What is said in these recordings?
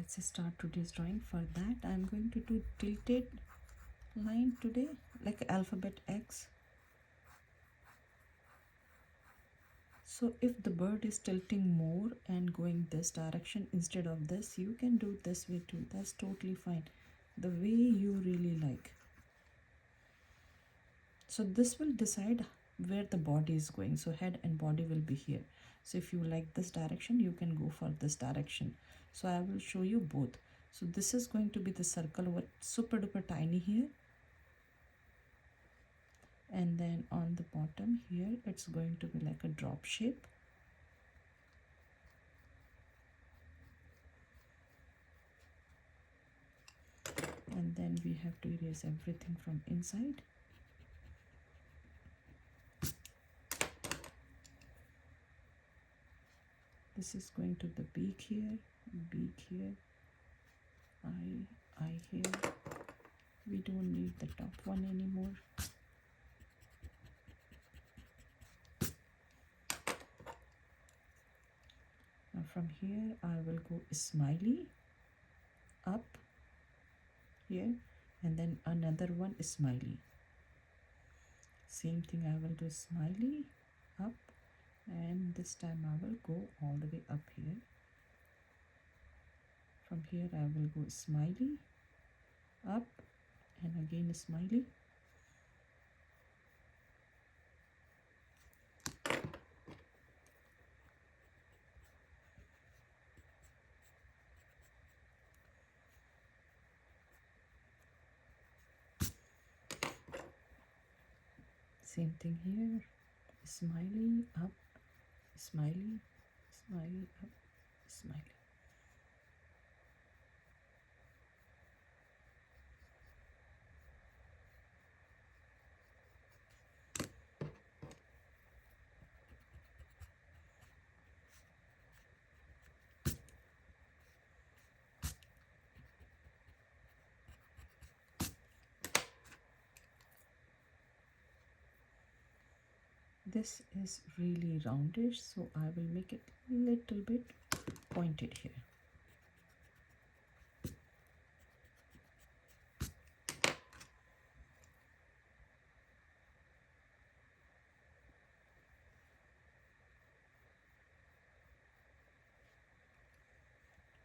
let's start today's drawing. For that I'm going to do tilted line today, like alphabet X. So if the bird is tilting more and going this direction instead of this, you can do this way too. That's totally fine, the way you really like. So this will decide where the body is going. So head and body will be here. So if you like this direction, you can go for this direction. So I will show you both. So this is going to be the circle over super duper tiny here, and then on the bottom here it's going to be like a drop shape. And then we have to erase everything from inside. This is going to the beak here, eye here. We don't need the top one anymore. Now from here I will go smiley up here, and then another one is smiley. Same thing, I will do smiley up, and this time I will go all the way up here. From here I will go smiley up, and again a smiley. Same thing here, smiley up, smiley, smiley up, smiley. This is really roundish, so I will make it a little bit pointed here.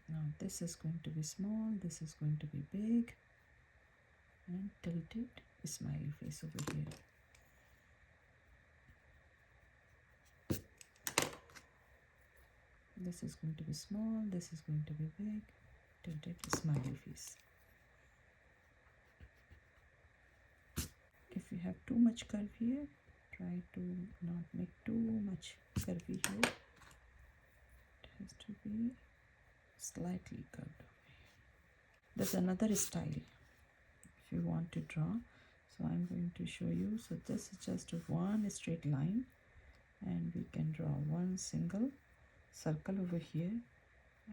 Now this is going to be small, this is going to be big, and tilted smiley face over here. This is going to be small, this is going to be big, tilted smiley face. If you have too much curve here, try to not make too much curvy here. It has to be slightly curved. There's another style if you want to draw, so I'm going to show you. So this is just one straight line, and we can draw one single circle over here,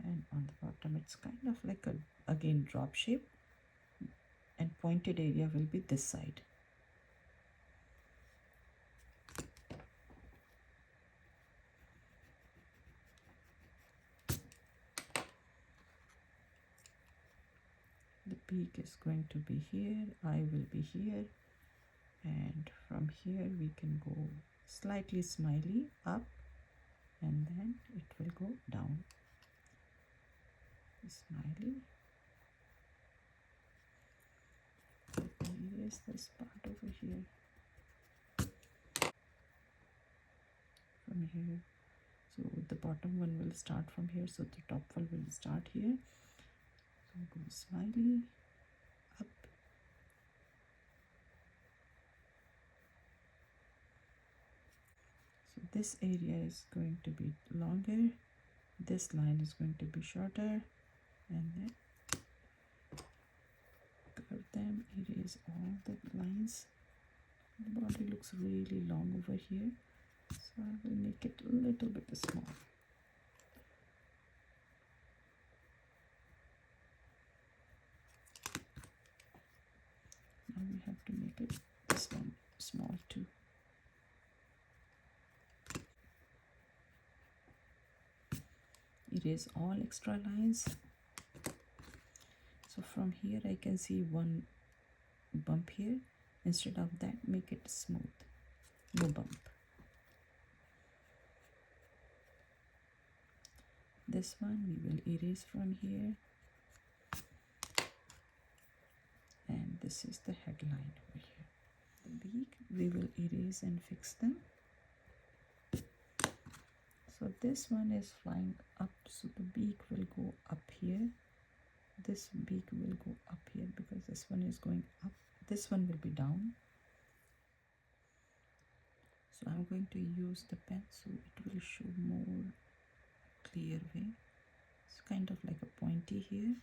and on the bottom it's kind of like a again drop shape, and pointed area will be this side. The beak is going to be here, eye will be here, and from here we can go slightly smiley up, and then it will go down. Smiley. Erase this part over here. From here, so the bottom one will start from here, so the top one will start here. So go smiley up, so this area is going to be longer, this line is going to be shorter, and then curve them, erase all the lines. The body looks really long over here, so I will make it a little bit small. Now we have to make it this one small too. Erase all extra lines. from here I can see one bump here. Instead of that, make it smooth, no bump. This one we will erase from here, and this is the headline over here. The beak we will erase and fix them. So this one is flying up, so the beak will go up here. This beak will go up here because this one is going up. This one will be down. So I'm going to use the pen so it will show more clear way. It's kind of like a pointy here.